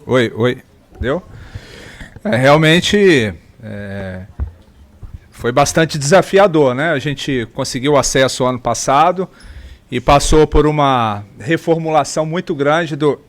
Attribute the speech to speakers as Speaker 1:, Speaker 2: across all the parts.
Speaker 1: Oi. Deu? Realmente foi bastante desafiador, né? A gente conseguiu acesso ano passado e passou por uma reformulação muito grande do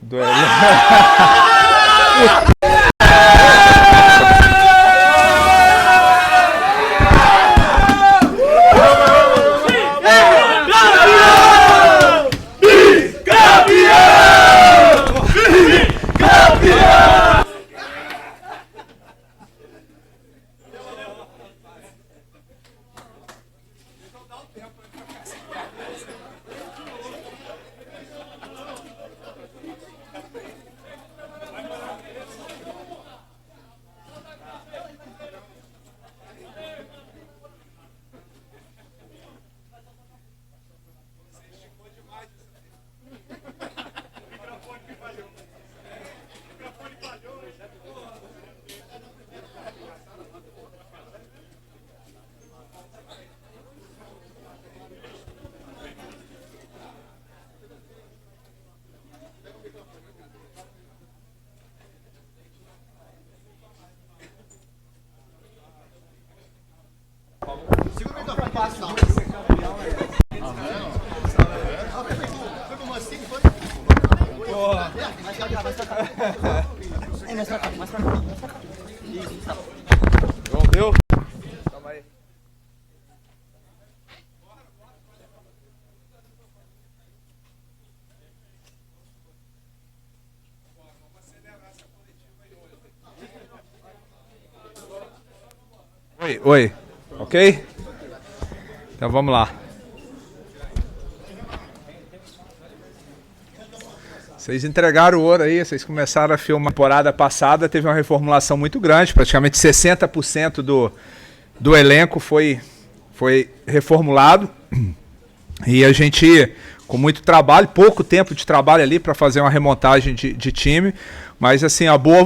Speaker 1: Não deu? Calma aí. Oi. Ok? Então vamos lá. Vocês entregaram o ouro aí, vocês começaram a filmar. A temporada passada teve uma reformulação muito grande, praticamente 60% do elenco foi reformulado. E a gente, com muito trabalho, pouco tempo de trabalho ali para fazer uma remontagem de time, mas assim,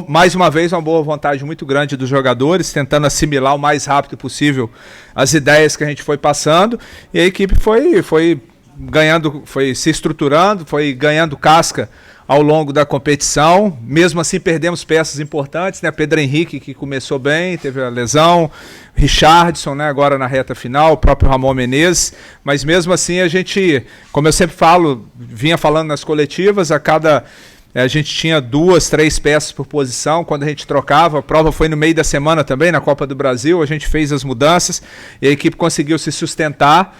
Speaker 1: mais uma vez uma boa vontade muito grande dos jogadores, tentando assimilar o mais rápido possível as ideias que a gente foi passando, e a equipe foi ganhando, foi se estruturando, foi ganhando casca ao longo da competição. Mesmo assim perdemos peças importantes, né? Pedro Henrique, que começou bem, teve a lesão, Richardson, né? Agora na reta final, o próprio Ramon Menezes, mas mesmo assim a gente, como eu sempre falo, vinha falando nas coletivas, a gente tinha 2, 3 peças por posição, quando a gente trocava, a prova foi no meio da semana também, na Copa do Brasil, a gente fez as mudanças e a equipe conseguiu se sustentar.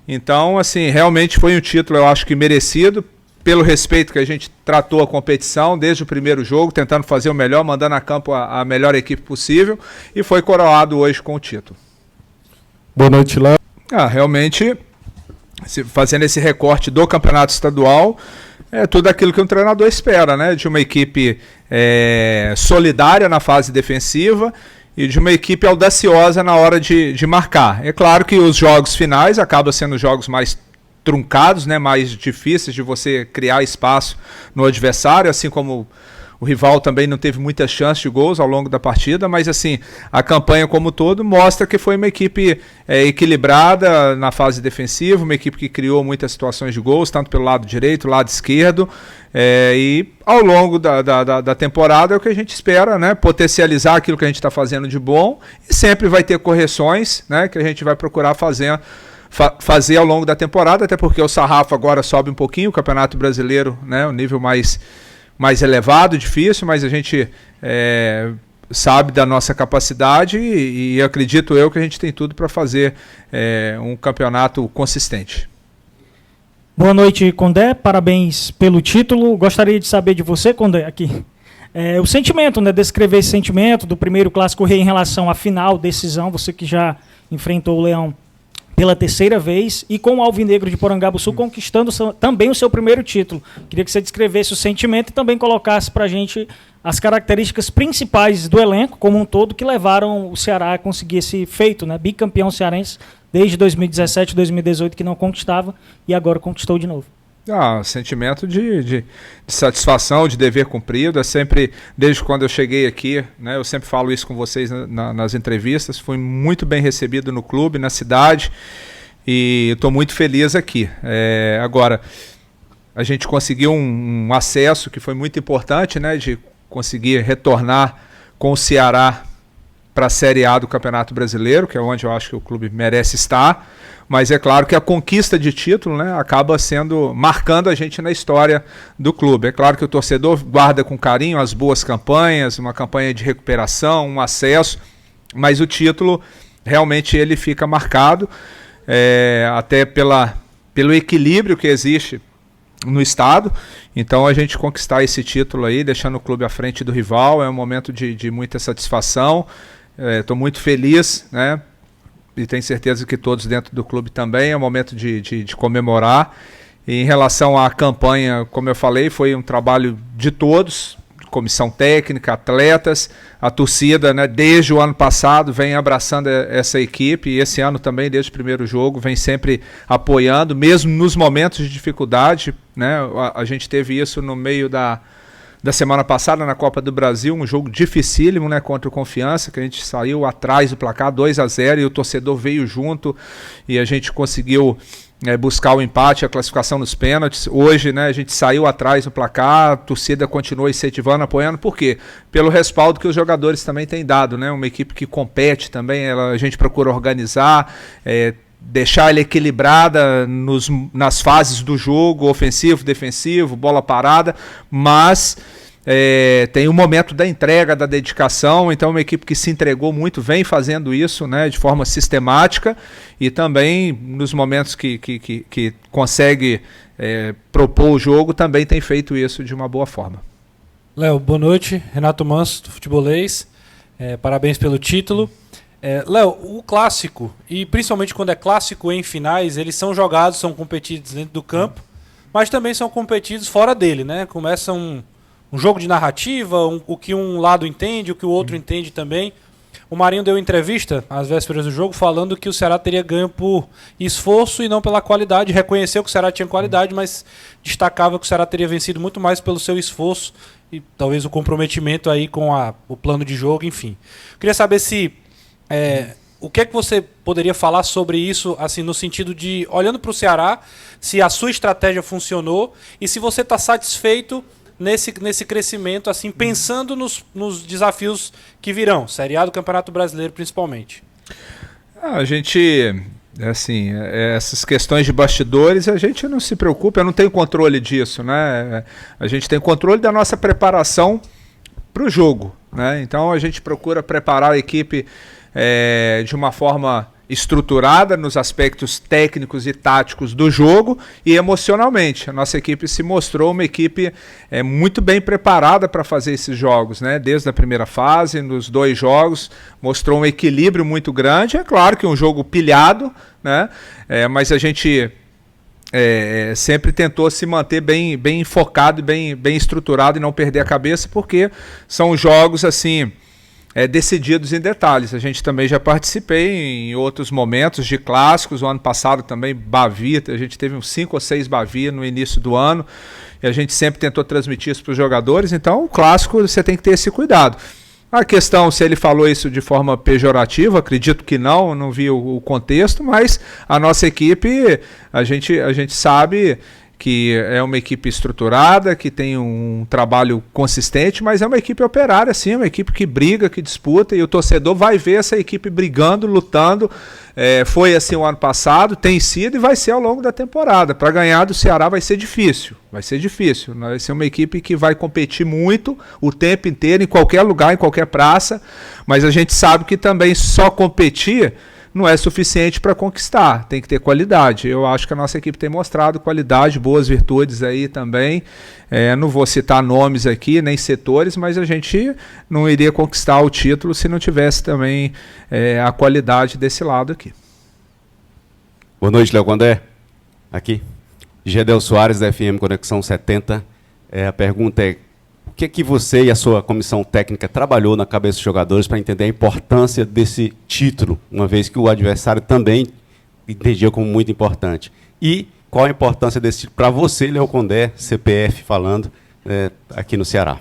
Speaker 1: Então, assim, realmente foi um título, eu acho que merecido, pelo respeito que a gente tratou a competição desde o primeiro jogo, tentando fazer o melhor, mandando a campo a melhor equipe possível, e foi coroado hoje com o título.
Speaker 2: Boa noite, Léo.
Speaker 1: Realmente, fazendo esse recorte do campeonato estadual, é tudo aquilo que um treinador espera, né? De uma equipe solidária na fase defensiva e de uma equipe audaciosa na hora de marcar. É claro que os jogos finais acabam sendo jogos mais truncados, né, mais difíceis de você criar espaço no adversário, assim como o rival também não teve muitas chances de gols ao longo da partida, mas assim, a campanha como todo mostra que foi uma equipe equilibrada na fase defensiva, uma equipe que criou muitas situações de gols, tanto pelo lado direito, lado esquerdo, e ao longo da temporada é o que a gente espera, né, potencializar aquilo que a gente está fazendo de bom, e sempre vai ter correções, né, que a gente vai procurar fazer ao longo da temporada, até porque o sarrafo agora sobe um pouquinho, o Campeonato Brasileiro, né, um nível mais elevado, difícil, mas a gente sabe da nossa capacidade e acredito eu que a gente tem tudo para fazer um campeonato consistente.
Speaker 3: Boa noite, Condé, parabéns pelo título. Gostaria de saber de você, Condé, aqui. O sentimento, né, descrever esse sentimento do primeiro Clássico Rei em relação à final, decisão, você que já enfrentou o Leão pela terceira vez e com o Alvinegro de Porangabuçu conquistando também o seu primeiro título. Queria que você descrevesse o sentimento e também colocasse para a gente as características principais do elenco como um todo que levaram o Ceará a conseguir esse feito, né? Bicampeão cearense desde 2017, 2018 que não conquistava e agora conquistou de novo.
Speaker 1: Sentimento de satisfação, de dever cumprido, é sempre, desde quando eu cheguei aqui, né, eu sempre falo isso com vocês nas entrevistas, fui muito bem recebido no clube, na cidade, e estou muito feliz aqui. Agora, a gente conseguiu um acesso que foi muito importante, né, de conseguir retornar com o Ceará para a Série A do Campeonato Brasileiro, que é onde eu acho que o clube merece estar. Mas é claro que a conquista de título, né, acaba marcando a gente na história do clube. É claro que o torcedor guarda com carinho as boas campanhas, uma campanha de recuperação, um acesso, mas o título realmente ele fica marcado, até pelo equilíbrio que existe no estado. Então a gente conquistar esse título aí, deixando o clube à frente do rival, é um momento de muita satisfação. Estou muito feliz, né? E tenho certeza que todos dentro do clube também. É um momento de comemorar. E em relação à campanha, como eu falei, foi um trabalho de todos, comissão técnica, atletas, a torcida, né, desde o ano passado vem abraçando essa equipe, e esse ano também, desde o primeiro jogo, vem sempre apoiando, mesmo nos momentos de dificuldade, né? A gente teve isso no meio da semana passada na Copa do Brasil, um jogo dificílimo, né, contra o Confiança, que a gente saiu atrás do placar 2-0 e o torcedor veio junto e a gente conseguiu buscar o empate, a classificação nos pênaltis. Hoje, né, a gente saiu atrás do placar, a torcida continua incentivando, apoiando. Por quê? Pelo respaldo que os jogadores também têm dado, né? Uma equipe que compete também, a gente procura organizar, deixar ela equilibrada nas fases do jogo, ofensivo, defensivo, bola parada, mas tem o momento da entrega, da dedicação. Então uma equipe que se entregou muito, vem fazendo isso, né, de forma sistemática, e também nos momentos que consegue propor o jogo, também tem feito isso de uma boa forma.
Speaker 4: Léo, boa noite. Renato Manso, do Futebolês. Parabéns pelo título. Léo, o clássico, e principalmente quando é clássico em finais, eles são jogados, são competidos dentro do campo, mas também são competidos fora dele, né? Começa um jogo de narrativa, o que um lado entende, o que o outro entende também. O Marinho deu entrevista às vésperas do jogo falando que o Ceará teria ganho por esforço e não pela qualidade. Reconheceu que o Ceará tinha qualidade, mas destacava que o Ceará teria vencido muito mais pelo seu esforço e talvez o comprometimento aí com o plano de jogo, enfim. Queria saber se o que é que você poderia falar sobre isso, assim, no sentido de, olhando para o Ceará, se a sua estratégia funcionou e se você está satisfeito nesse crescimento, assim, pensando nos desafios que virão, Série A do Campeonato Brasileiro principalmente.
Speaker 1: A gente, assim, essas questões de bastidores, a gente não se preocupa, eu não tenho controle disso, né? A gente tem controle da nossa preparação para o jogo, né? Então a gente procura preparar a equipe de uma forma estruturada nos aspectos técnicos e táticos do jogo e emocionalmente. A nossa equipe se mostrou uma equipe muito bem preparada para fazer esses jogos, né? Desde a primeira fase, nos 2 jogos, mostrou um equilíbrio muito grande. É claro que um jogo pilhado, né? Mas a gente sempre tentou se manter bem focado e bem estruturado e não perder a cabeça, porque são jogos assim decididos em detalhes. A gente também já participei em outros momentos de clássicos. O ano passado também Bavi, a gente teve uns 5 ou 6 Bavi no início do ano e a gente sempre tentou transmitir isso para os jogadores. Então o clássico você tem que ter esse cuidado. A questão se ele falou isso de forma pejorativa, acredito que não vi o contexto, mas a nossa equipe, a gente sabe que é uma equipe estruturada, que tem um trabalho consistente, mas é uma equipe operária, sim, uma equipe que briga, que disputa, e o torcedor vai ver essa equipe brigando, lutando. Foi assim o ano passado, tem sido e vai ser ao longo da temporada. Para ganhar do Ceará vai ser difícil, vai ser uma equipe que vai competir muito o tempo inteiro, em qualquer lugar, em qualquer praça, mas a gente sabe que também só competir não é suficiente para conquistar, tem que ter qualidade. Eu acho que a nossa equipe tem mostrado qualidade, boas virtudes aí também. Não vou citar nomes aqui, nem setores, mas a gente não iria conquistar o título se não tivesse também a qualidade desse lado aqui.
Speaker 5: Boa noite, Léo Condé. Aqui. Gedel Soares, da FM Conexão 70. A pergunta é: o que é que você e a sua comissão técnica trabalhou na cabeça dos jogadores para entender a importância desse título, uma vez que o adversário também entendia como muito importante? E qual a importância desse título para você, Léo Condé, CPF, falando aqui no Ceará?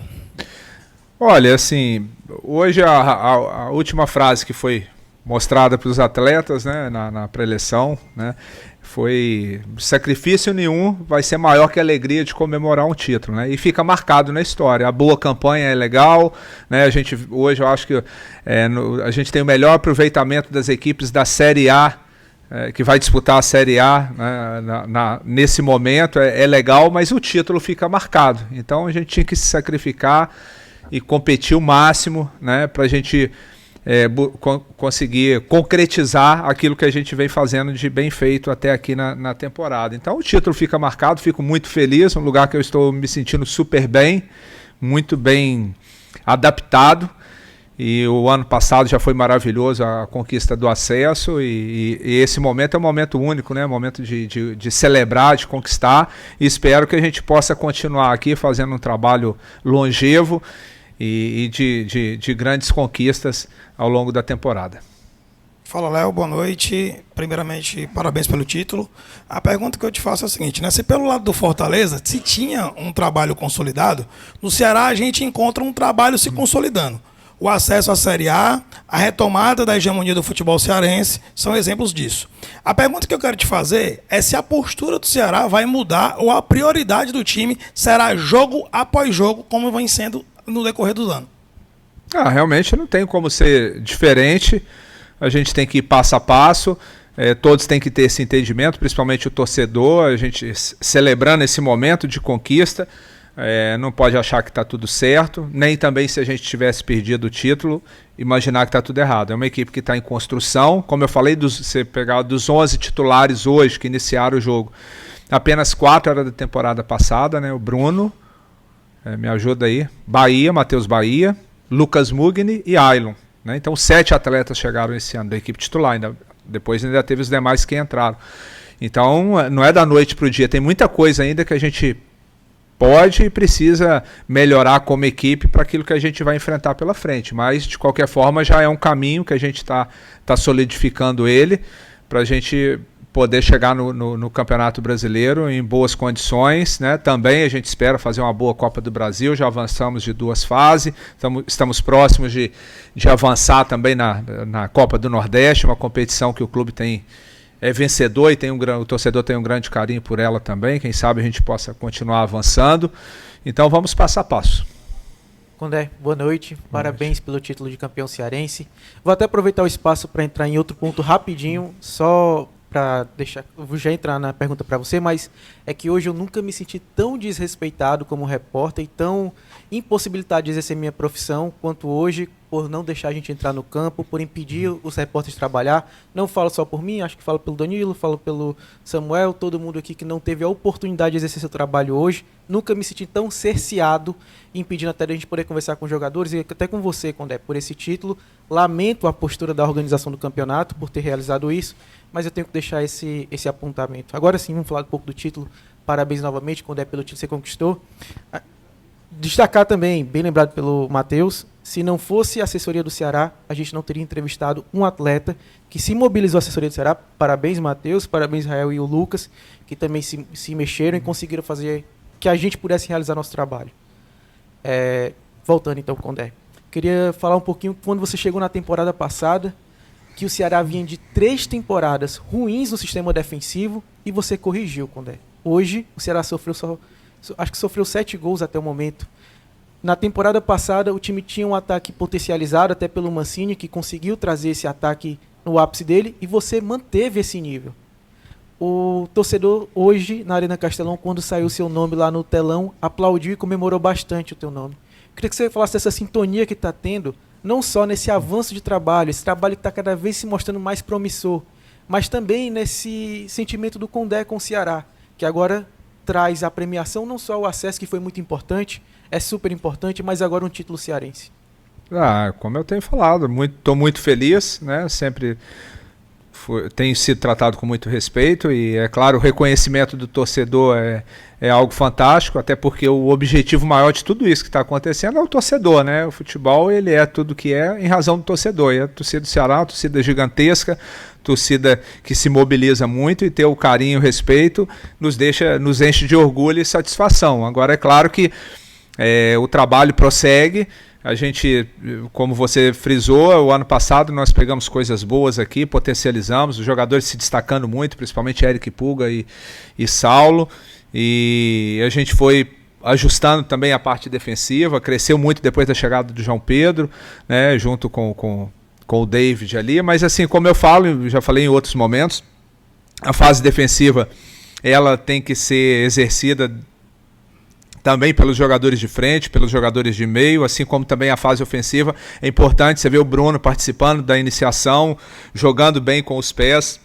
Speaker 1: Olha, assim, hoje a última frase que foi mostrada para os atletas, né, na pré-eleição, né, foi sacrifício nenhum, vai ser maior que a alegria de comemorar um título, né? E fica marcado na história. A boa campanha é legal, né? Hoje eu acho que a gente tem o melhor aproveitamento das equipes da Série A, que vai disputar a Série A, né, nesse momento, é legal, mas o título fica marcado. Então a gente tinha que se sacrificar e competir o máximo, né, para a gente conseguir concretizar aquilo que a gente vem fazendo de bem feito até aqui na temporada. Então o título fica marcado, fico muito feliz, um lugar que eu estou me sentindo super bem, muito bem adaptado. E o ano passado já foi maravilhoso a conquista do acesso e esse momento é um momento único, né? Um momento de celebrar, de conquistar, e espero que a gente possa continuar aqui fazendo um trabalho longevo e de grandes conquistas ao longo da temporada.
Speaker 6: Fala, Léo, boa noite. Primeiramente, parabéns pelo título. A pergunta que eu te faço é a seguinte, né? Se pelo lado do Fortaleza, se tinha um trabalho consolidado, no Ceará a gente encontra um trabalho se consolidando. O acesso à Série A, a retomada da hegemonia do futebol cearense, são exemplos disso. A pergunta que eu quero te fazer é se a postura do Ceará vai mudar ou a prioridade do time será jogo após jogo, como vem sendo no decorrer do ano.
Speaker 1: Realmente não tem como ser diferente. A gente tem que ir passo a passo. Todos têm que ter esse entendimento, principalmente o torcedor, a gente celebrando esse momento de conquista. Não pode achar que está tudo certo, nem também se a gente tivesse perdido o título, imaginar que está tudo errado. É uma equipe que está em construção, como eu falei, você pegar dos 11 titulares hoje que iniciaram o jogo, apenas 4 era da temporada passada, né? O Bruno, me ajuda aí, Matheus Bahia, Lucas Mugni e Ailon, né? Então 7 atletas chegaram esse ano da equipe titular, depois ainda teve os demais que entraram. Então não é da noite para o dia, tem muita coisa ainda que a gente pode e precisa melhorar como equipe para aquilo que a gente vai enfrentar pela frente, mas de qualquer forma já é um caminho que a gente está solidificando ele para a gente poder chegar no Campeonato Brasileiro em boas condições, né? Também a gente espera fazer uma boa Copa do Brasil, já avançamos de 2 fases, estamos próximos de avançar também na Copa do Nordeste, uma competição que o clube é vencedor e o torcedor tem um grande carinho por ela também. Quem sabe a gente possa continuar avançando. Então vamos passo a passo.
Speaker 7: Condé, boa noite. Parabéns pelo título de campeão cearense. Vou até aproveitar o espaço para entrar em outro ponto rapidinho, só para deixar, vou já entrar na pergunta para você, mas é que hoje eu nunca me senti tão desrespeitado como repórter e tão impossibilitado de exercer minha profissão quanto hoje, por não deixar a gente entrar no campo, por impedir os repórteres de trabalhar. Não falo só por mim, acho que falo pelo Danilo, falo pelo Samuel, todo mundo aqui que não teve a oportunidade de exercer seu trabalho hoje. Nunca me senti tão cerceado, impedindo até de a gente poder conversar com os jogadores e até com você, Condé, por esse título. Lamento a postura da organização do campeonato por ter realizado isso, mas eu tenho que deixar esse apontamento. Agora sim, vamos falar um pouco do título. Parabéns novamente, Condé, pelo título que você conquistou. Destacar também, bem lembrado pelo Matheus, se não fosse a assessoria do Ceará, a gente não teria entrevistado um atleta que se mobilizou a assessoria do Ceará. Parabéns, Matheus, parabéns, Israel e o Lucas, que também se mexeram e conseguiram fazer que a gente pudesse realizar nosso trabalho. Voltando então, Condé. Queria falar um pouquinho quando você chegou na temporada passada, que o Ceará vinha de 3 temporadas ruins no sistema defensivo e você corrigiu, Condé. Hoje, o Ceará sofreu 7 gols até o momento. Na temporada passada, o time tinha um ataque potencializado até pelo Mancini, que conseguiu trazer esse ataque no ápice dele, e você manteve esse nível. O torcedor hoje, na Arena Castelão, quando saiu o seu nome lá no telão, aplaudiu e comemorou bastante o teu nome. Queria que você falasse dessa sintonia que está tendo, não só nesse avanço de trabalho, esse trabalho que está cada vez se mostrando mais promissor, mas também nesse sentimento do Condé com o Ceará, que agora traz a premiação, não só o acesso, que foi muito importante, é super importante, mas agora um título cearense.
Speaker 1: Como eu tenho falado, estou muito feliz, né? Sempre tenho sido tratado com muito respeito e, é claro, o reconhecimento do torcedor é algo fantástico, até porque o objetivo maior de tudo isso que está acontecendo é o torcedor, né? O futebol, ele é tudo que é em razão do torcedor, e a torcida do Ceará, uma torcida gigantesca, torcida que se mobiliza muito, e ter o carinho e o respeito nos enche de orgulho e satisfação. Agora, é claro que o trabalho prossegue, A gente, como você frisou, o ano passado nós pegamos coisas boas aqui, potencializamos, os jogadores se destacando muito, principalmente Eric Pulga e Saulo, e a gente foi ajustando também a parte defensiva, cresceu muito depois da chegada do João Pedro, né, junto com o David ali, mas assim, como eu falo, já falei em outros momentos, a fase defensiva ela tem que ser exercida também pelos jogadores de frente, pelos jogadores de meio, assim como também a fase ofensiva. É importante você ver o Bruno participando da iniciação, jogando bem com os pés.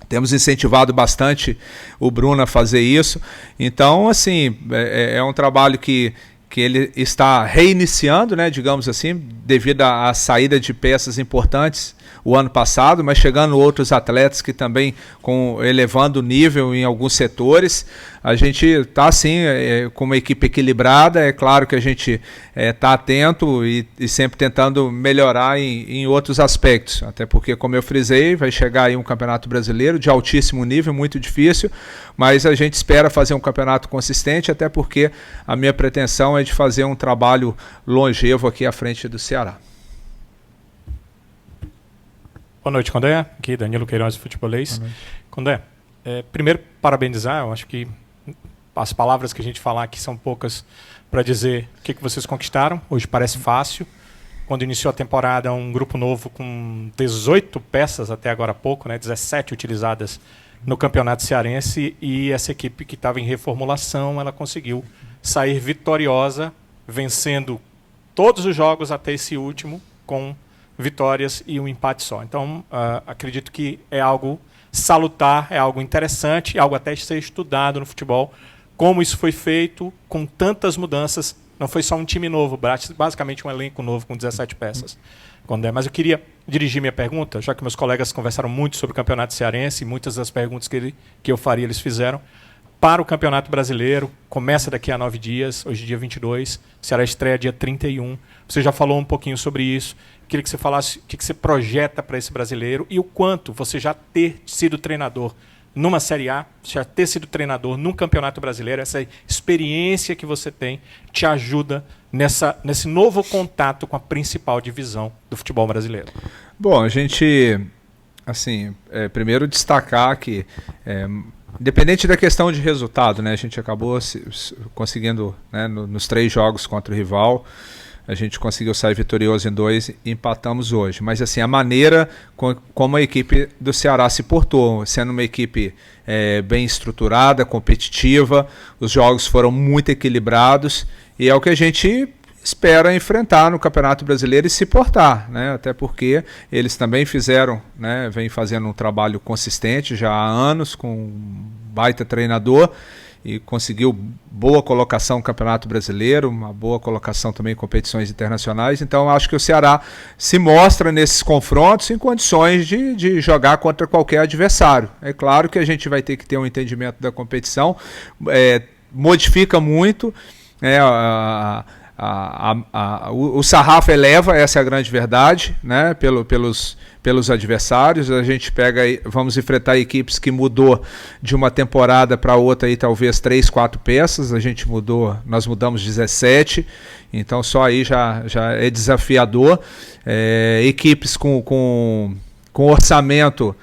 Speaker 1: Temos incentivado bastante o Bruno a fazer isso. Então, assim, é um trabalho que ele está reiniciando, né, digamos assim, devido à saída de peças importantes o ano passado, mas chegando outros atletas que também elevando o nível em alguns setores. A gente está, assim, com uma equipe equilibrada. É claro que a gente está atento e sempre tentando melhorar em outros aspectos. Até porque, como eu frisei, vai chegar aí um campeonato brasileiro de altíssimo nível, muito difícil, mas a gente espera fazer um campeonato consistente, até porque a minha pretensão é de fazer um trabalho longevo aqui à frente do Ceará.
Speaker 2: Boa noite, Condé. Aqui, Danilo Queiroz, futebolês. Condé, primeiro, parabenizar. Eu acho que as palavras que a gente falar aqui são poucas para dizer o que vocês conquistaram. Hoje parece fácil. Quando iniciou a temporada, um grupo novo com 18 peças até agora há pouco, né, 17 utilizadas no Campeonato Cearense, e essa equipe que estava em reformulação, ela conseguiu sair vitoriosa, vencendo todos os jogos até esse último, com vitórias e um empate só. Então, acredito que é algo salutar, é algo interessante, é algo até ser estudado no futebol. Como isso foi feito com tantas mudanças, não foi só um time novo, basicamente um elenco novo com 17 peças. Mas eu queria dirigir minha pergunta, já que meus colegas conversaram muito sobre o Campeonato Cearense, e muitas das perguntas que eu faria eles fizeram, para o Campeonato Brasileiro. Começa daqui a 9 dias, hoje dia 22, o Ceará estreia dia 31. Você já falou um pouquinho sobre isso. Queria que você falasse o que você projeta para esse brasileiro e o quanto você já ter sido treinador numa Série A, já ter sido treinador num Campeonato Brasileiro, essa experiência que você tem te ajuda nesse novo contato com a principal divisão do futebol brasileiro.
Speaker 1: Bom, a gente, assim, primeiro destacar que, independente da questão de resultado, né, a gente acabou conseguindo, né, nos 3 jogos contra o rival, a gente conseguiu sair vitorioso em 2 e empatamos hoje. Mas assim, a maneira como a equipe do Ceará se portou, sendo uma equipe bem estruturada, competitiva, os jogos foram muito equilibrados e é o que a gente espera enfrentar no Campeonato Brasileiro e se portar, né? Até porque eles também fizeram, né, vem fazendo um trabalho consistente já há anos com um baita treinador, e conseguiu boa colocação no Campeonato Brasileiro, uma boa colocação também em competições internacionais. Então acho que o Ceará se mostra nesses confrontos em condições de jogar contra qualquer adversário. É claro que a gente vai ter que ter um entendimento da competição, modifica muito, o sarrafo eleva, essa é a grande verdade, né, pelos adversários. A gente vamos enfrentar equipes que mudou de uma temporada para outra aí, talvez 3, 4 peças. Nós mudamos 17, então só aí já é desafiador. Equipes com orçamento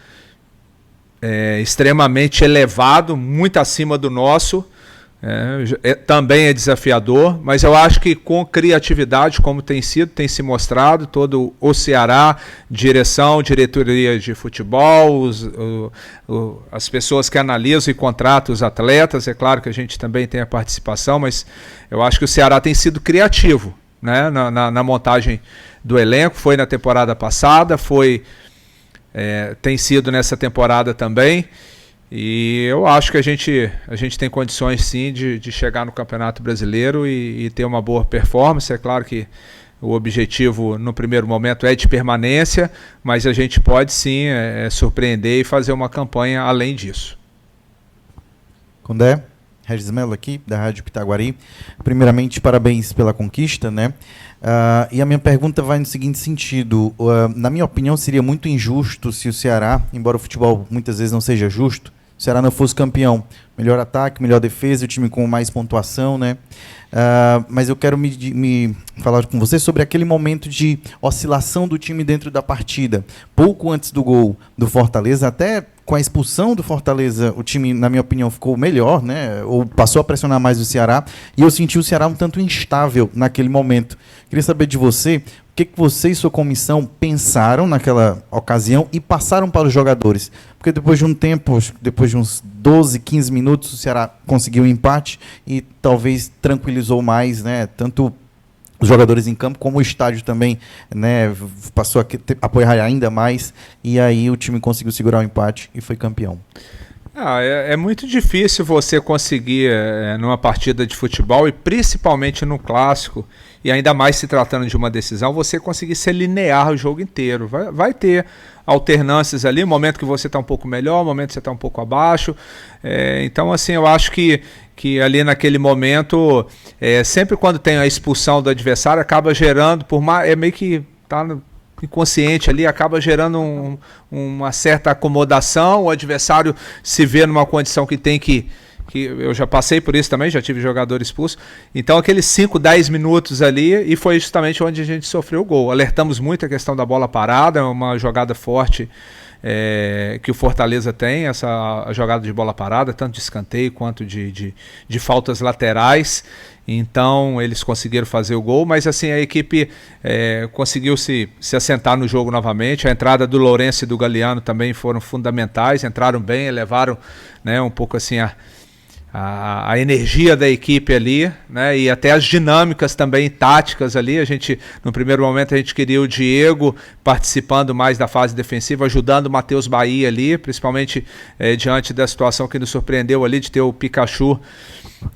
Speaker 1: extremamente elevado, muito acima do nosso. Também é desafiador, mas eu acho que com criatividade, como tem se mostrado, todo o Ceará, diretoria de futebol, as pessoas que analisam e contratam os atletas, é claro que a gente também tem a participação, mas eu acho que o Ceará tem sido criativo, né, na montagem do elenco. Foi na temporada passada, tem sido nessa temporada também. E eu acho que a gente tem condições sim de chegar no Campeonato Brasileiro e ter uma boa performance. É claro que o objetivo no primeiro momento é de permanência, mas a gente pode sim surpreender e fazer uma campanha além disso.
Speaker 8: Condé, Regis Melo aqui, da Rádio Pitaguari. Primeiramente, parabéns pela conquista, né? E a minha pergunta vai no seguinte sentido. Na minha opinião, seria muito injusto se o Ceará, embora o futebol muitas vezes não seja justo, o Ceará não fosse campeão. Melhor ataque, melhor defesa, o time com mais pontuação, né? Mas eu quero me falar com você sobre aquele momento de oscilação do time dentro da partida. Pouco antes do gol do Fortaleza, até com a expulsão do Fortaleza, o time, na minha opinião, ficou melhor, né? Ou passou a pressionar mais o Ceará. E eu senti o Ceará um tanto instável naquele momento. Queria saber de você, o que você e sua comissão pensaram naquela ocasião e passaram para os jogadores? Porque depois de um tempo, depois de uns 12, 15 minutos, o Ceará conseguiu um empate e talvez tranquilizou mais, né? Tanto os jogadores em campo, como o estádio também, né, passou a apoiar ainda mais, e aí o time conseguiu segurar o empate e foi campeão.
Speaker 1: É muito difícil você conseguir, numa partida de futebol, e principalmente no clássico, e ainda mais se tratando de uma decisão, você conseguir ser linear o jogo inteiro. Vai ter alternâncias ali, momento que você está um pouco melhor, momento que você está um pouco abaixo. Então, assim, eu acho que ali naquele momento, sempre quando tem a expulsão do adversário, acaba gerando, meio que tá no inconsciente ali, acaba gerando uma certa acomodação, o adversário se vê numa condição que tem que eu já passei por isso também, já tive jogador expulso, então aqueles 5, 10 minutos ali, e foi justamente onde a gente sofreu o gol. Alertamos muito a questão da bola parada, uma jogada forte que o Fortaleza tem, a jogada de bola parada, tanto de escanteio quanto de faltas laterais. Então eles conseguiram fazer o gol, mas assim a equipe conseguiu se assentar no jogo novamente. A entrada do Lourenço e do Galeano também foram fundamentais, entraram bem, elevaram, né, um pouco assim a energia da equipe ali, né, e até as dinâmicas também táticas ali. No primeiro momento a gente queria o Diego participando mais da fase defensiva, ajudando o Matheus Bahia ali, principalmente diante da situação que nos surpreendeu ali de ter o Pikachu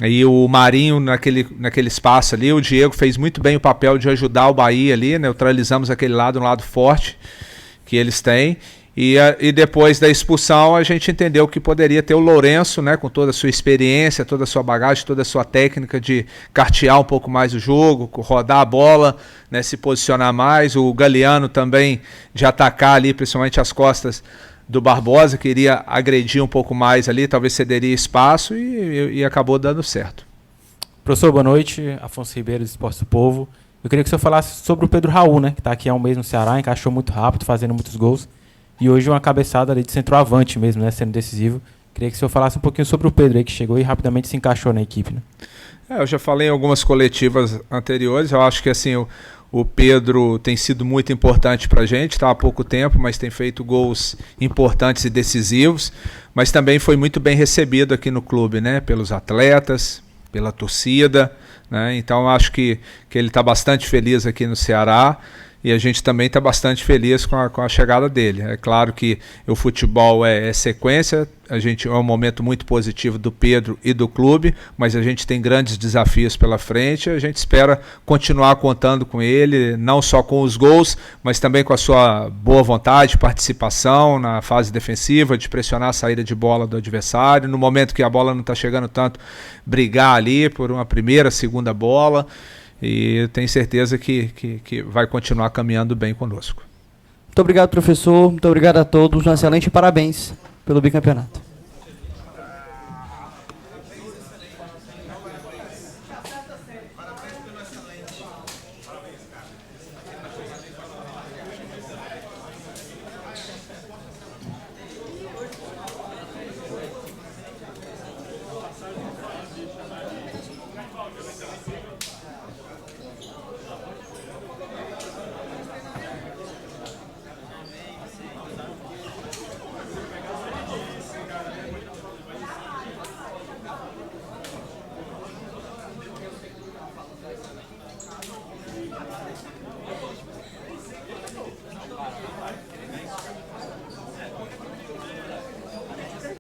Speaker 1: e o Marinho naquele espaço ali. O Diego fez muito bem o papel de ajudar o Bahia ali, neutralizamos aquele lado, um lado forte que eles têm. E depois da expulsão a gente entendeu que poderia ter o Lourenço, né, com toda a sua experiência, toda a sua bagagem, toda a sua técnica de cartear um pouco mais o jogo, rodar a bola, né, se posicionar mais. O Galeano também de atacar ali, principalmente as costas do Barbosa, que iria agredir um pouco mais ali, talvez cederia espaço e acabou dando certo.
Speaker 9: Professor, boa noite. Afonso Ribeiro, do Esporte do Povo. Eu queria que o senhor falasse sobre o Pedro Raul, né, que está aqui há um mês no Ceará, encaixou muito rápido, fazendo muitos gols. E hoje uma cabeçada ali de centroavante mesmo, né, sendo decisivo. Queria que o senhor falasse um pouquinho sobre o Pedro aí, que chegou e rapidamente se encaixou na equipe, né?
Speaker 1: Eu já falei em algumas coletivas anteriores. Eu acho que assim o Pedro tem sido muito importante para a gente, está há pouco tempo, mas tem feito gols importantes e decisivos, mas também foi muito bem recebido aqui no clube, né, pelos atletas, pela torcida, né? Então acho que ele está bastante feliz aqui no Ceará. E a gente também está bastante feliz com a chegada dele. É claro que o futebol é sequência, é um momento muito positivo do Pedro e do clube, mas a gente tem grandes desafios pela frente. A gente espera continuar contando com ele, não só com os gols, mas também com a sua boa vontade, participação na fase defensiva, de pressionar a saída de bola do adversário. No momento que a bola não está chegando tanto, brigar ali por uma primeira, segunda bola. E eu tenho certeza que vai continuar caminhando bem conosco.
Speaker 10: Muito obrigado, professor. Muito obrigado a todos. Um excelente parabéns pelo bicampeonato.